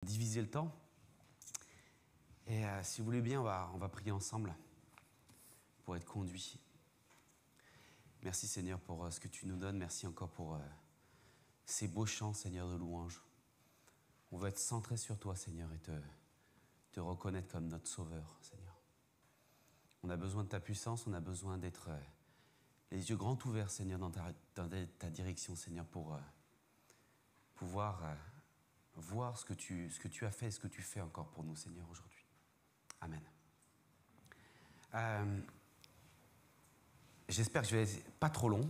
Diviser le temps. Et si vous voulez bien, on va prier ensemble pour être conduits. Merci Seigneur pour ce que tu nous donnes. Merci encore pour ces beaux chants, Seigneur, de louange. On veut être centré sur toi, Seigneur, et te reconnaître comme notre Sauveur, Seigneur. On a besoin de ta puissance, on a besoin d'être les yeux grands ouverts, Seigneur, dans ta direction, Seigneur, pour pouvoir voir ce que tu as fait et ce que tu fais encore pour nous, Seigneur, aujourd'hui. Amen. J'espère que je vais être pas trop long,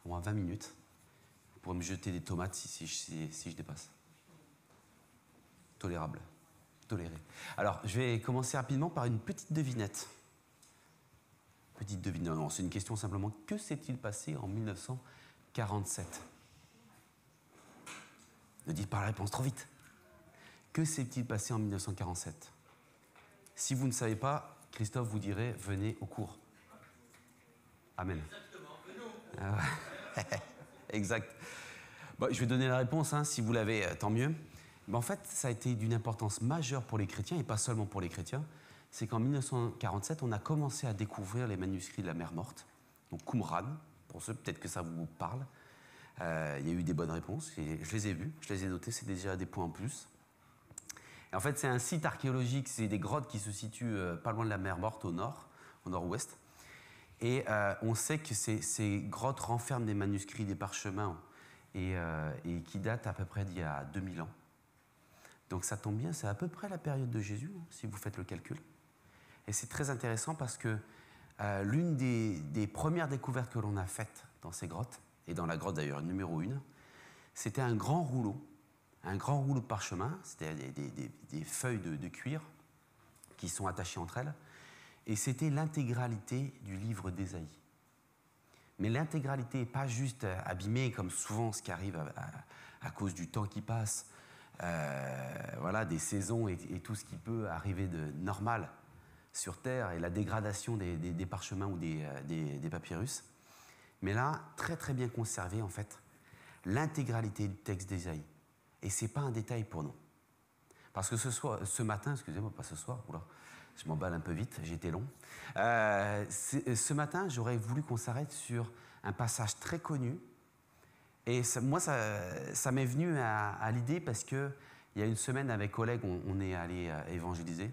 au moins 20 minutes, pour me jeter des tomates si je dépasse. Tolérable. Toléré. Alors, je vais commencer rapidement par une petite devinette. Petite devinette, non, c'est une question simplement. Que s'est-il passé en 1947 ? Ne dites pas la réponse trop vite. Que s'est-il passé en 1947 ? Si vous ne savez pas, Christophe vous dirait, venez au cours. Amen. Exactement, venons. Exact. Bon, je vais donner la réponse, hein, si vous l'avez, tant mieux. Mais en fait, ça a été d'une importance majeure pour les chrétiens, et pas seulement pour les chrétiens. C'est qu'en 1947, on a commencé à découvrir les manuscrits de la mer morte, donc Qumran, pour ceux, peut-être que ça vous parle. Il y a eu des bonnes réponses, et je les ai vues, je les ai notées, c'est déjà des points en plus. Et en fait, c'est un site archéologique, c'est des grottes qui se situent pas loin de la mer Morte, au nord-ouest. Et on sait que ces grottes renferment des manuscrits, des parchemins, et qui datent à peu près d'il y a 2000 ans. Donc ça tombe bien, c'est à peu près la période de Jésus, hein, si vous faites le calcul. Et c'est très intéressant parce que l'une des premières découvertes que l'on a faites dans ces grottes, et dans la grotte d'ailleurs numéro 1, c'était un grand rouleau de parchemin, c'était des feuilles de cuir qui sont attachées entre elles, et c'était l'intégralité du livre d'Ésaïe. Mais l'intégralité, pas juste abîmée comme souvent ce qui arrive à cause du temps qui passe, voilà, des saisons et tout ce qui peut arriver de normal sur Terre et la dégradation des parchemins ou des papyrus. Mais là, très très bien conservé en fait, l'intégralité du texte d'Ésaïe. Et ce n'est pas un détail pour nous. Parce que ce matin, excusez-moi, pas ce soir, oula, je m'emballe un peu vite, j'ai été long. Ce matin, j'aurais voulu qu'on s'arrête sur un passage très connu. Et ça m'est venu à l'idée parce qu'il y a une semaine, avec collègues, on est allé évangéliser.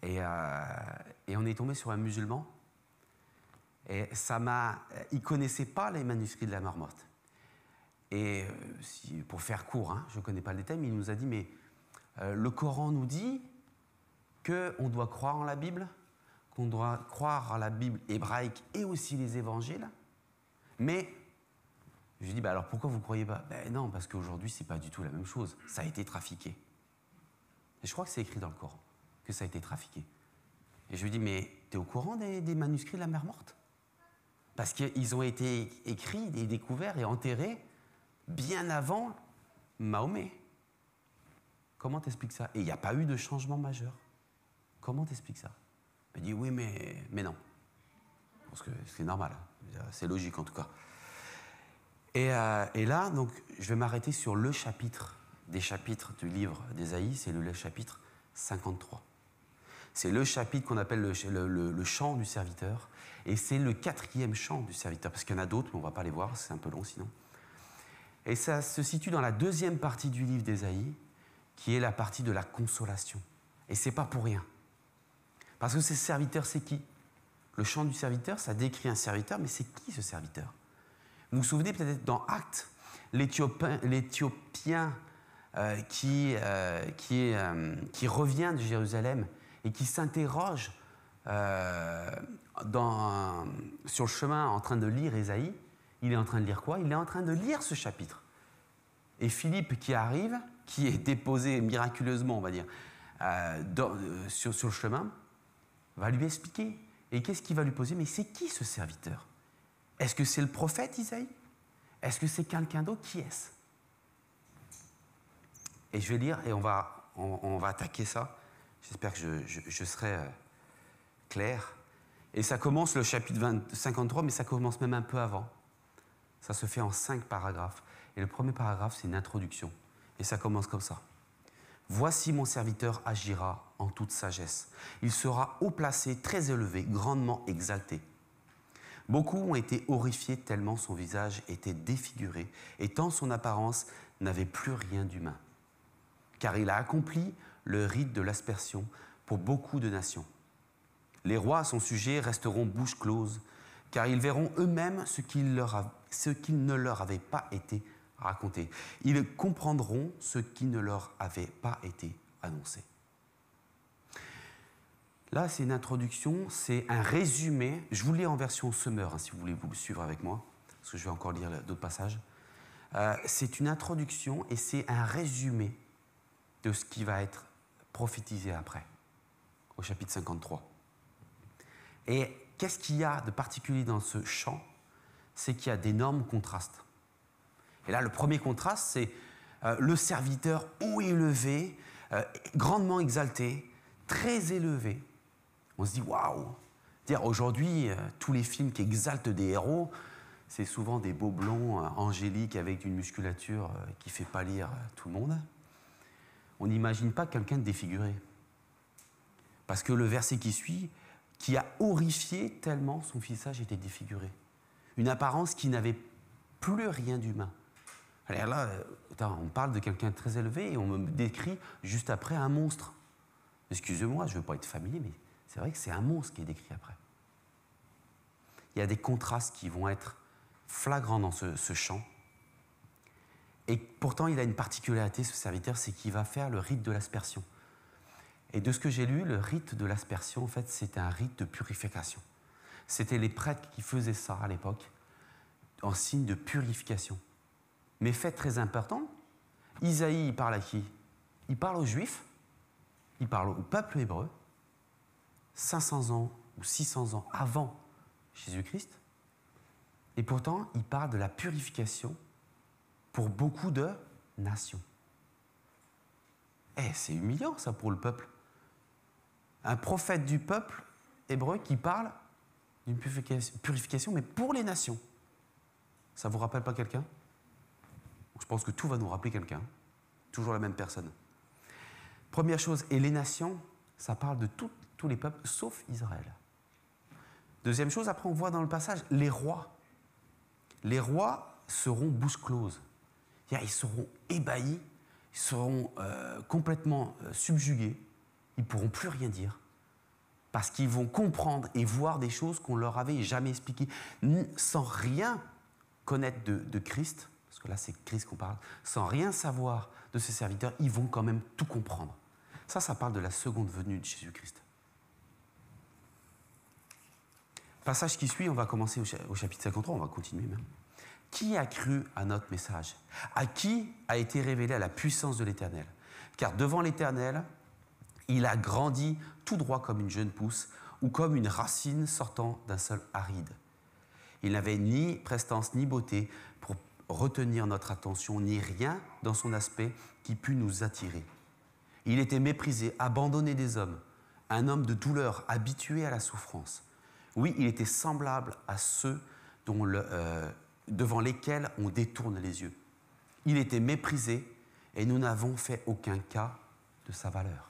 Et on est tombé sur un musulman. Et il ne connaissait pas les manuscrits de la mer morte. Et pour faire court, hein, je ne connais pas le détail, mais il nous a dit, mais le Coran nous dit qu'on doit croire en la Bible, qu'on doit croire à la Bible hébraïque et aussi les évangiles. Mais, je lui dis, alors pourquoi vous ne croyez pas ? Ben non, parce qu'aujourd'hui, ce n'est pas du tout la même chose. Ça a été trafiqué. Et je crois que c'est écrit dans le Coran, que ça a été trafiqué. Et je lui dis, mais tu es au courant des manuscrits de la mer morte ? Parce qu'ils ont été écrits et découverts et enterrés bien avant Mahomet. Comment t'expliques ça ? Et il n'y a pas eu de changement majeur. Comment t'expliques ça ? Il dit oui, mais non. Parce que c'est normal, c'est logique en tout cas. Et là, donc, je vais m'arrêter sur le chapitre des chapitres du livre d'Ésaïe, c'est le chapitre 53. C'est le chapitre qu'on appelle le chant du serviteur, et c'est le 4e chant du serviteur, parce qu'il y en a d'autres, mais on ne va pas les voir, c'est un peu long sinon. Et ça se situe dans la 2e partie du livre d'Ésaïe, qui est la partie de la consolation. Et c'est pas pour rien. Parce que ce serviteur, c'est qui ? Le chant du serviteur, ça décrit un serviteur, mais c'est qui ce serviteur ? Vous vous souvenez peut-être dans Actes, l'Éthiopien qui revient de Jérusalem et qui s'interroge sur le chemin en train de lire Ésaïe. Il est en train de lire quoi ? Il est en train de lire ce chapitre. Et Philippe qui arrive, qui est déposé miraculeusement, on va dire, sur le chemin, va lui expliquer. Et qu'est-ce qu'il va lui poser ? Mais c'est qui ce serviteur ? Est-ce que c'est le prophète Isaïe ? Est-ce que c'est quelqu'un d'autre ? Qui est-ce ? Et je vais lire et on va attaquer ça. J'espère que je serai clair. Et ça commence le chapitre 53, mais ça commence même un peu avant. Ça se fait en 5 paragraphes. Et le premier paragraphe, c'est une introduction. Et ça commence comme ça. Voici mon serviteur agira en toute sagesse. Il sera haut placé, très élevé, grandement exalté. Beaucoup ont été horrifiés tellement son visage était défiguré et tant son apparence n'avait plus rien d'humain. Car il a accompli le rite de l'aspersion pour beaucoup de nations. Les rois à son sujet resteront bouche close, car ils verront eux-mêmes ce qu'il ne leur avait pas été raconté. Ils comprendront ce qui ne leur avait pas été annoncé. Là, c'est une introduction, c'est un résumé. Je vous lis en version Summer, si vous voulez vous le suivre avec moi, parce que je vais encore lire d'autres passages. C'est une introduction et c'est un résumé de ce qui va être prophétisé après, au chapitre 53. Et qu'est-ce qu'il y a de particulier dans ce chant? C'est qu'il y a d'énormes contrastes. Et là, le premier contraste, c'est le serviteur haut élevé, grandement exalté, très élevé. On se dit, waouh! Aujourd'hui, tous les films qui exaltent des héros, c'est souvent des beaux blonds angéliques avec une musculature qui ne fait pas lire tout le monde. On n'imagine pas quelqu'un de défiguré. Parce que le verset qui suit, qui a horrifié tellement son visage était défiguré. Une apparence qui n'avait plus rien d'humain. Alors là, on parle de quelqu'un de très élevé et on me décrit juste après un monstre. Excusez-moi, je ne veux pas être familier, mais c'est vrai que c'est un monstre qui est décrit après. Il y a des contrastes qui vont être flagrants dans ce chant. Et pourtant, il a une particularité, ce serviteur, c'est qu'il va faire le rite de l'aspersion. Et de ce que j'ai lu, le rite de l'aspersion, en fait, c'était un rite de purification. C'était les prêtres qui faisaient ça à l'époque, en signe de purification. Mais fait très important, Isaïe, il parle à qui? Il parle aux Juifs, il parle au peuple hébreu, 500 ans ou 600 ans avant Jésus-Christ. Et pourtant, il parle de la purification pour beaucoup de nations. C'est humiliant, ça, pour le peuple. Un prophète du peuple hébreu qui parle d'une purification, mais pour les nations. Ça ne vous rappelle pas quelqu'un? Je pense que tout va nous rappeler quelqu'un. Toujours la même personne. Première chose, et les nations, ça parle de tous les peuples, sauf Israël. Deuxième chose, après on voit dans le passage, les rois. Les rois seront bouche close. Ils seront ébahis, ils seront complètement subjugués, ils ne pourront plus rien dire, parce qu'ils vont comprendre et voir des choses qu'on ne leur avait jamais expliquées, sans rien connaître de Christ, parce que là c'est Christ qu'on parle, sans rien savoir de ses serviteurs, ils vont quand même tout comprendre. Ça parle de la seconde venue de Jésus-Christ. Passage qui suit, on va commencer au chapitre 53, on va continuer même. Qui a cru à notre message? À qui a été révélée la puissance de l'Éternel? Car devant l'Éternel, il a grandi tout droit comme une jeune pousse ou comme une racine sortant d'un sol aride. Il n'avait ni prestance ni beauté pour retenir notre attention, ni rien dans son aspect qui pût nous attirer. Il était méprisé, abandonné des hommes, un homme de douleur, habitué à la souffrance. Oui, il était semblable à ceux devant lesquels on détourne les yeux. Il était méprisé et nous n'avons fait aucun cas de sa valeur.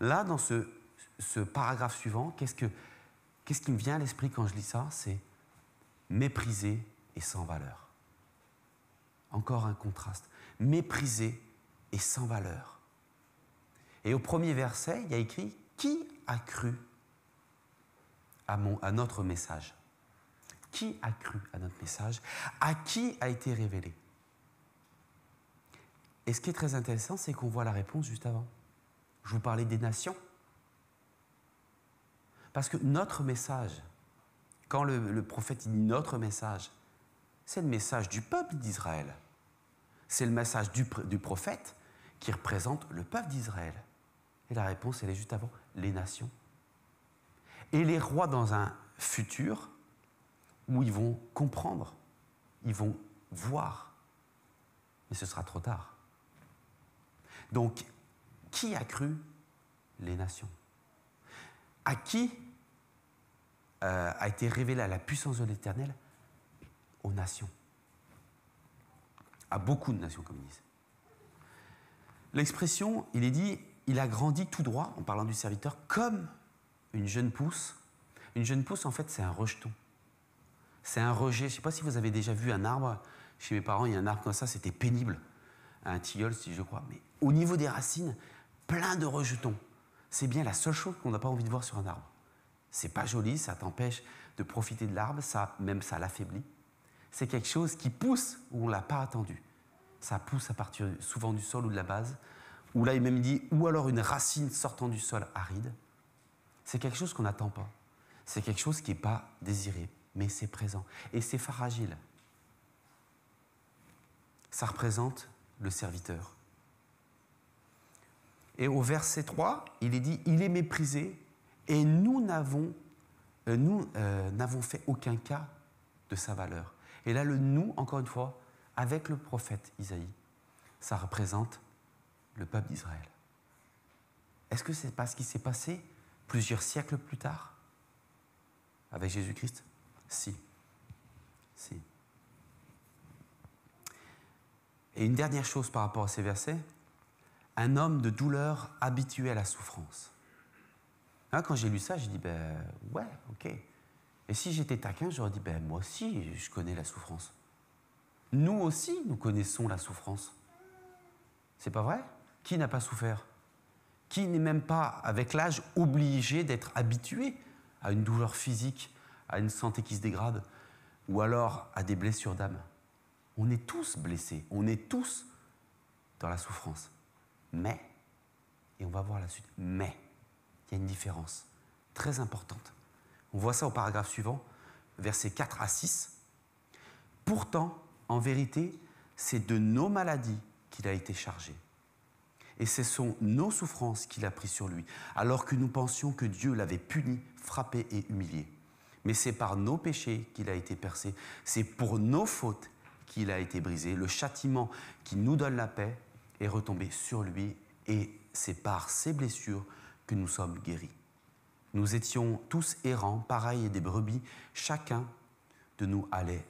Là, dans ce paragraphe suivant, qu'est-ce qui me vient à l'esprit quand je lis ça? C'est méprisé et sans valeur. Encore un contraste. Méprisé et sans valeur. Et au premier verset, il y a écrit « Qui a cru à notre message ?» Qui a cru à notre message? À qui a été révélé? Et ce qui est très intéressant, c'est qu'on voit la réponse juste avant. Je vous parlais des nations. Parce que notre message, quand le prophète dit notre message, c'est le message du peuple d'Israël. C'est le message du prophète qui représente le peuple d'Israël. Et la réponse, elle est juste avant, les nations. Et les rois dans un futur où ils vont comprendre, ils vont voir, mais ce sera trop tard. Donc, qui a cru? Les nations. À qui a été révélée la puissance de l'Éternel? Aux nations. À beaucoup de nations, comme ils disent. L'expression, il est dit, il a grandi tout droit, en parlant du serviteur, comme une jeune pousse. Une jeune pousse, en fait, c'est un rejeton. C'est un rejet. Je ne sais pas si vous avez déjà vu un arbre. Chez mes parents, il y a un arbre comme ça, c'était pénible. Un tilleul, si je crois. Mais au niveau des racines, plein de rejetons. C'est bien la seule chose qu'on n'a pas envie de voir sur un arbre. C'est pas joli, ça t'empêche de profiter de l'arbre, même ça l'affaiblit. C'est quelque chose qui pousse où on ne l'a pas attendu. Ça pousse à partir souvent du sol ou de la base, ou là il même dit, ou alors une racine sortant du sol aride. C'est quelque chose qu'on n'attend pas. C'est quelque chose qui n'est pas désiré, mais c'est présent. Et c'est fragile. Ça représente le serviteur. Et au verset 3, il est dit, il est méprisé, et nous n'avons fait aucun cas de sa valeur. Et là, le nous, encore une fois, avec le prophète Isaïe, ça représente le peuple d'Israël. Est-ce que c'est pas ce qui s'est passé plusieurs siècles plus tard avec Jésus-Christ? Si. Et une dernière chose par rapport à ces versets, un homme de douleur habitué à la souffrance. Hein, quand j'ai lu ça, j'ai dit, ouais, ok. Et si j'étais taquin, j'aurais dit, moi aussi, je connais la souffrance. Nous aussi, nous connaissons la souffrance. C'est pas vrai? Qui n'a pas souffert? Qui n'est même pas, avec l'âge, obligé d'être habitué à une douleur physique, à une santé qui se dégrade, ou alors à des blessures d'âme? On est tous blessés, on est tous dans la souffrance. Mais, et on va voir la suite, mais, il y a une différence très importante. On voit ça au paragraphe suivant, versets 4 à 6. Pourtant, en vérité, c'est de nos maladies qu'il a été chargé. Et ce sont nos souffrances qu'il a pris sur lui, alors que nous pensions que Dieu l'avait puni, frappé et humilié. Mais c'est par nos péchés qu'il a été percé, c'est pour nos fautes qu'il a été brisé. Le châtiment qui nous donne la paix est retombé sur lui, et c'est par ses blessures que nous sommes guéris. Nous étions tous errants, pareils des brebis, chacun de nous allait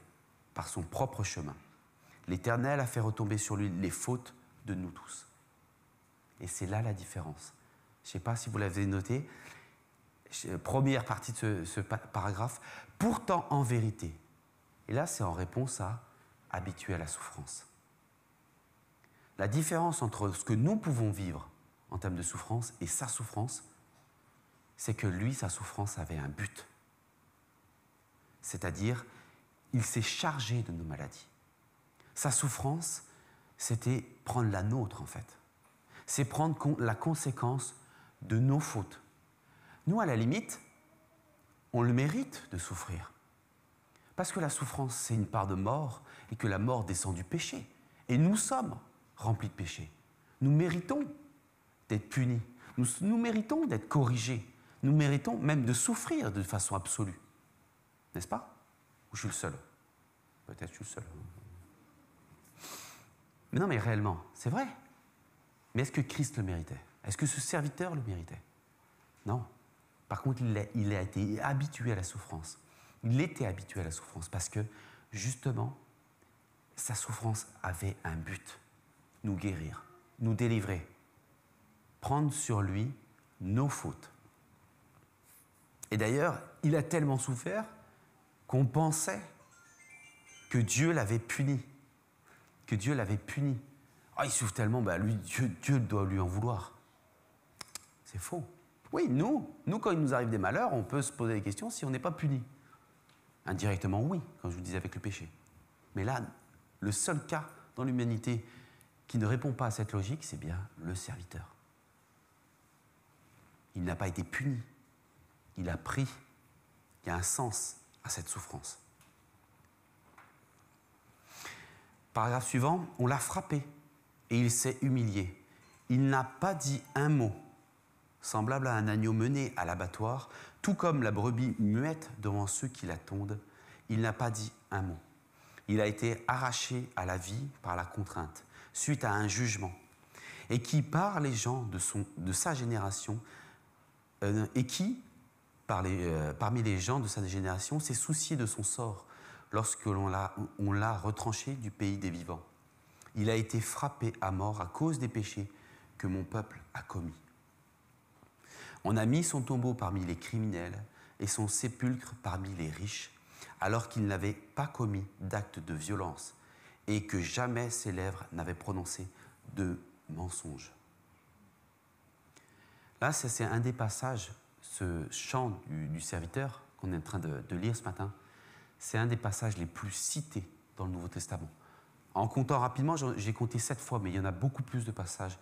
par son propre chemin. L'Éternel a fait retomber sur lui les fautes de nous tous. Et c'est là la différence. Je ne sais pas si vous l'avez noté, première partie de ce paragraphe, pourtant en vérité. Et là, c'est en réponse à habitué à la souffrance. La différence entre ce que nous pouvons vivre en termes de souffrance et sa souffrance, c'est que lui, sa souffrance avait un but. C'est-à-dire, il s'est chargé de nos maladies. Sa souffrance, c'était prendre la nôtre, en fait. C'est prendre la conséquence de nos fautes. Nous, à la limite, on le mérite de souffrir. Parce que la souffrance, c'est une part de mort, et que la mort descend du péché. Et nous sommes remplis de péché. Nous méritons d'être punis. Nous méritons d'être corrigés. Nous méritons même de souffrir de façon absolue. N'est-ce pas? Ou je suis le seul? Peut-être je suis le seul. Mais non, mais réellement, c'est vrai. Mais est-ce que Christ le méritait? Est-ce que ce serviteur le méritait? Non. Par contre, il a été habitué à la souffrance. Il était habitué à la souffrance parce que, justement, sa souffrance avait un but. Nous guérir, nous délivrer. Prendre sur lui nos fautes. Et d'ailleurs, il a tellement souffert qu'on pensait que Dieu l'avait puni. Que Dieu l'avait puni. Ah, il souffre tellement, lui, Dieu doit lui en vouloir. C'est faux. Oui, nous, quand il nous arrive des malheurs, on peut se poser des questions si on n'est pas puni. Indirectement, oui, quand je vous disais avec le péché. Mais là, le seul cas dans l'humanité qui ne répond pas à cette logique, c'est bien le serviteur. Il n'a pas été puni. Il a pris. Il y a un sens à cette souffrance. Paragraphe suivant, on l'a frappé et il s'est humilié. Il n'a pas dit un mot, semblable à un agneau mené à l'abattoir, tout comme la brebis muette devant ceux qui la tondent. Il n'a pas dit un mot. Il a été arraché à la vie par la contrainte, suite à un jugement, et qui, par les gens de sa génération, parmi les gens de sa génération, s'est soucié de son sort lorsque on l'a retranché du pays des vivants. Il a été frappé à mort à cause des péchés que mon peuple a commis. On a mis son tombeau parmi les criminels et son sépulcre parmi les riches, alors qu'il n'avait pas commis d'acte de violence et que jamais ses lèvres n'avaient prononcé de mensonge. Là, c'est un des passages, ce chant du serviteur qu'on est en train de lire ce matin, c'est un des passages les plus cités dans le Nouveau Testament. En comptant rapidement, j'ai compté 7 fois, mais il y en a beaucoup plus de passages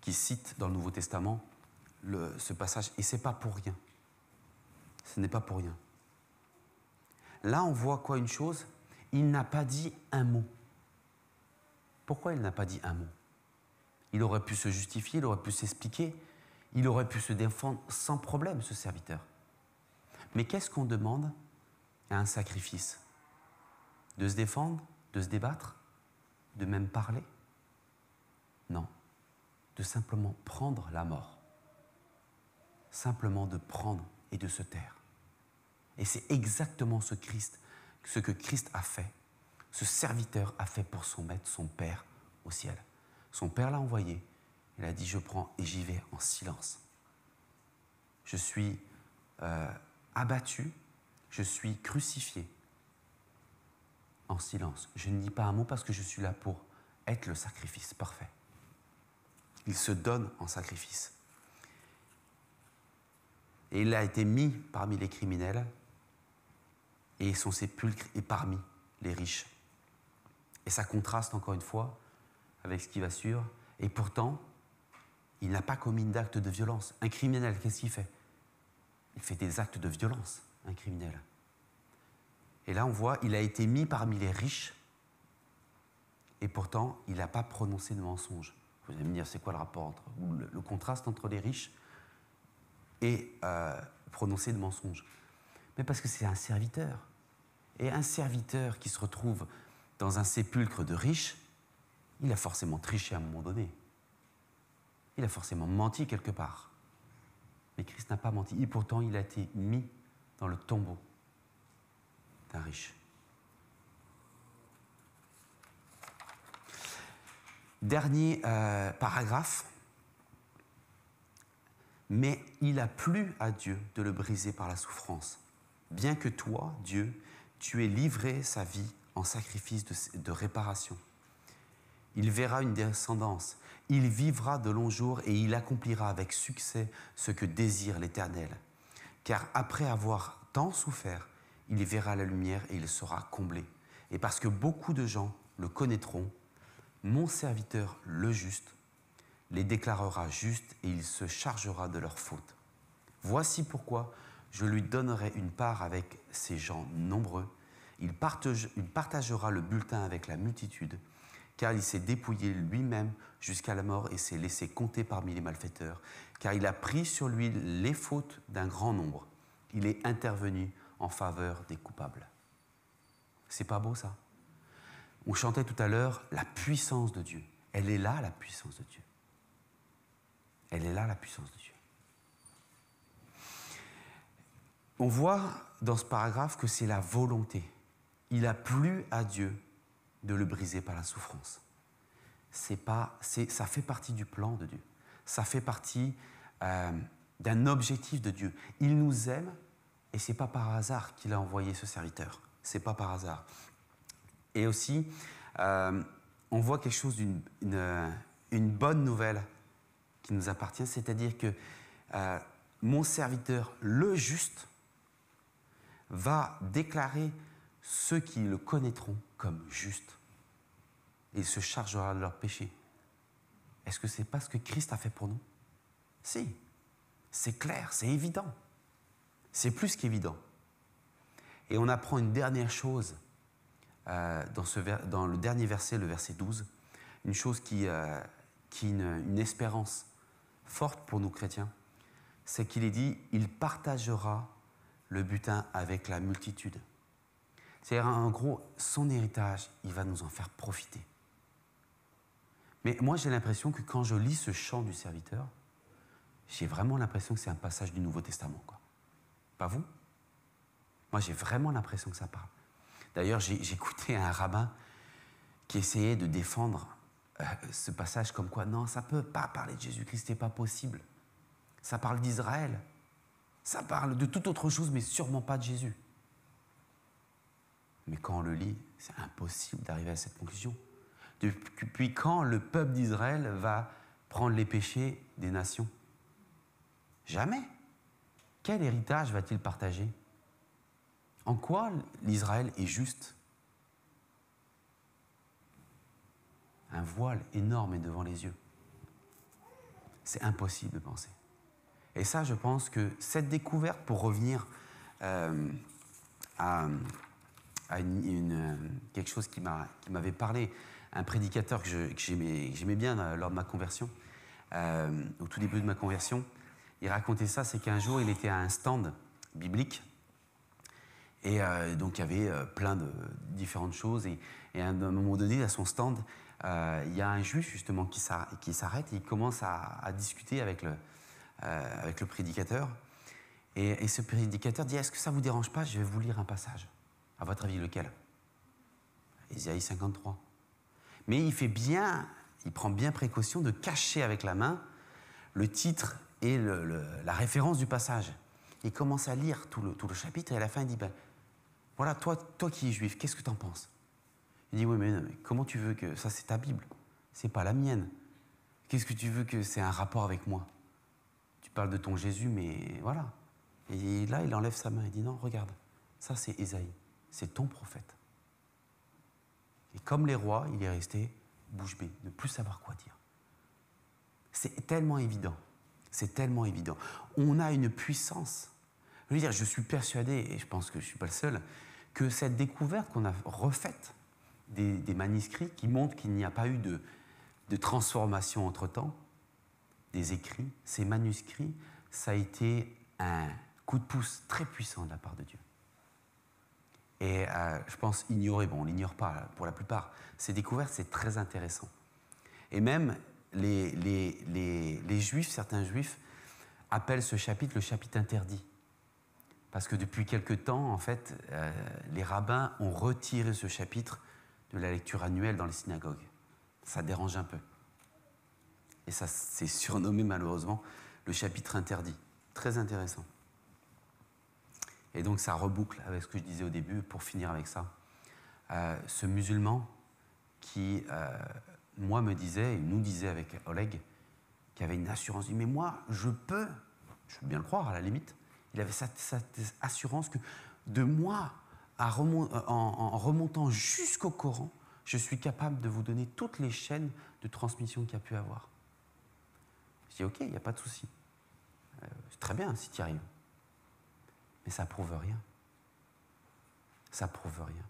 qui citent dans le Nouveau Testament ce passage, et ce n'est pas pour rien. Ce n'est pas pour rien. Là, on voit quoi, une chose? Il n'a pas dit un mot. Pourquoi il n'a pas dit un mot? Il aurait pu se justifier, il aurait pu s'expliquer, il aurait pu se défendre sans problème, ce serviteur. Mais qu'est-ce qu'on demande à un sacrifice? De se défendre? De se débattre? De même parler? Non. De simplement prendre la mort. Simplement de prendre et de se taire. Et c'est exactement ce que Christ a fait. Ce serviteur a fait pour son maître, son Père au ciel. Son Père l'a envoyé. Il a dit, je prends et j'y vais en silence. Je suis abattu, je suis crucifié en silence. Je ne dis pas un mot parce que je suis là pour être le sacrifice parfait. Il se donne en sacrifice. Et il a été mis parmi les criminels et son sépulcre est parmi les riches. Et ça contraste encore une fois avec ce qui va suivre. Et pourtant, il n'a pas commis d'acte de violence. Un criminel, qu'est-ce qu'il fait? Il fait des actes de violence, un criminel. Et là, on voit, il a été mis parmi les riches et pourtant, il n'a pas prononcé de mensonge. Vous allez me dire, c'est quoi le rapport le contraste entre les riches et prononcer de mensonges? Mais parce que c'est un serviteur. Et un serviteur qui se retrouve dans un sépulcre de riches, il a forcément triché à un moment donné. Il a forcément menti quelque part. Mais Christ n'a pas menti. Et pourtant, il a été mis dans le tombeau d'un riche. Dernier paragraphe. Mais il a plu à Dieu de le briser par la souffrance. Bien que toi, Dieu, tu aies livré sa vie en sacrifice de réparation. Il verra une descendance, il vivra de longs jours et il accomplira avec succès ce que désire l'Éternel. Car après avoir tant souffert, il verra la lumière et il sera comblé. Et parce que beaucoup de gens le connaîtront, mon serviteur le juste les déclarera justes et il se chargera de leurs fautes. Voici pourquoi je lui donnerai une part avec ces gens nombreux. Il partagera le bulletin avec la multitude, car il s'est dépouillé lui-même jusqu'à la mort et s'est laissé compter parmi les malfaiteurs, car il a pris sur lui les fautes d'un grand nombre. Il est intervenu en faveur des coupables. C'est pas beau ça? On chantait tout à l'heure la puissance de Dieu. Elle est là, la puissance de Dieu. Elle est là, la puissance de Dieu. On voit dans ce paragraphe que c'est la volonté. Il a plu à Dieu de le briser par la souffrance. Ça fait partie du plan de Dieu. Ça fait partie d'un objectif de Dieu. Il nous aime et ce n'est pas par hasard qu'il a envoyé ce serviteur. Ce n'est pas par hasard. Et aussi, on voit quelque chose une bonne nouvelle qui nous appartient, c'est-à-dire que mon serviteur, le juste, va déclarer ceux qui le connaîtront comme juste. Et il se chargera de leurs péchés. Est-ce que ce n'est pas ce que Christ a fait pour nous? Si, c'est clair, c'est évident. C'est plus qu'évident. Et on apprend une dernière chose dans le dernier verset, le verset 12, une chose qui est une espérance forte pour nous chrétiens, c'est qu'il est dit « il partagera le butin avec la multitude ». C'est-à-dire, en gros, son héritage, il va nous en faire profiter. Mais moi, j'ai l'impression que quand je lis ce chant du serviteur, j'ai vraiment l'impression que c'est un passage du Nouveau Testament, quoi. Pas vous? Moi, j'ai vraiment l'impression que ça parle. D'ailleurs, j'ai écouté un rabbin qui essayait de défendre ce passage comme quoi, non, ça ne peut pas parler de Jésus-Christ, ce n'est pas possible. Ça parle d'Israël. Ça parle de toute autre chose, mais sûrement pas de Jésus. Mais quand on le lit, c'est impossible d'arriver à cette conclusion. Depuis quand le peuple d'Israël va prendre les péchés des nations? Jamais. Quel héritage va-t-il partager? En quoi l'Israël est juste? Un voile énorme est devant les yeux. C'est impossible de penser. Et ça, je pense que cette découverte, pour revenir à quelque chose qui m'avait parlé, un prédicateur que j'aimais bien lors de ma conversion, au tout début de ma conversion, il racontait ça, c'est qu'un jour, il était à un stand biblique, et donc il y avait plein de différentes choses, et à un moment donné, à son stand, il y a un juif justement qui s'arrête et il commence à discuter avec le prédicateur. Et ce prédicateur dit, est-ce que ça ne vous dérange pas? Je vais vous lire un passage. À votre avis, lequel? Ésaïe 53. Mais il prend bien précaution de cacher avec la main le titre et la référence du passage. Il commence à lire tout le chapitre et à la fin il dit, voilà, toi qui es juif, qu'est-ce que tu en penses? Il dit, oui, mais comment tu veux que... Ça, c'est ta Bible, c'est pas la mienne. Qu'est-ce que tu veux que c'est un rapport avec moi? Tu parles de ton Jésus, mais voilà. Et là, il enlève sa main et dit, non, regarde, ça c'est Ésaïe, c'est ton prophète. Et comme les rois, il est resté bouche bée, ne plus savoir quoi dire. C'est tellement évident, c'est tellement évident. On a une puissance. Je veux dire, je suis persuadé, et je pense que je ne suis pas le seul, que cette découverte qu'on a refaite des manuscrits qui montrent qu'il n'y a pas eu de transformation entre-temps, des écrits, ces manuscrits, ça a été un coup de pouce très puissant de la part de Dieu. Et je pense ignorer, on ne l'ignore pas pour la plupart, ces découvertes, c'est très intéressant. Et même les Juifs, certains Juifs, appellent ce chapitre le chapitre interdit. Parce que depuis quelque temps, en fait, les rabbins ont retiré ce chapitre de la lecture annuelle dans les synagogues. Ça dérange un peu. Et ça, c'est surnommé malheureusement le chapitre interdit. Très intéressant. Et donc ça reboucle avec ce que je disais au début, pour finir avec ça. Ce musulman qui, moi, me disait, et nous disait avec Oleg, qui avait une assurance, il dit, mais moi, je peux bien le croire à la limite, il avait cette assurance que de moi, en remontant jusqu'au Coran, je suis capable de vous donner toutes les chaînes de transmission qu'il y a pu avoir. Je dis, ok, il n'y a pas de souci. C'est très bien si tu y arrives. Mais ça ne prouve rien. Ça ne prouve rien.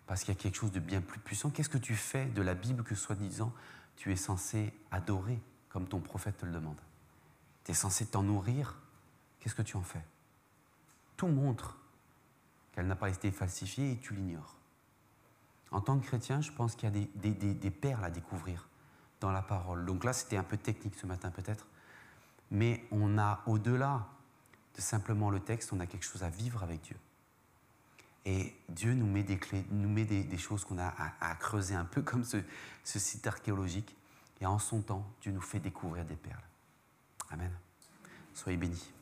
Parce qu'il y a quelque chose de bien plus puissant. Qu'est-ce que tu fais de la Bible que, soi-disant, tu es censé adorer, comme ton prophète te le demande? Tu es censé t'en nourrir. Qu'est-ce que tu en fais? Tout montre qu'elle n'a pas été falsifiée et tu l'ignores. En tant que chrétien, je pense qu'il y a des perles à découvrir dans la parole. Donc là, c'était un peu technique ce matin peut-être, mais on a, au-delà de simplement le texte, on a quelque chose à vivre avec Dieu. Et Dieu nous met des clés, nous met des choses qu'on a à creuser, un peu comme ce site archéologique. Et en son temps, Dieu nous fait découvrir des perles. Amen. Soyez bénis.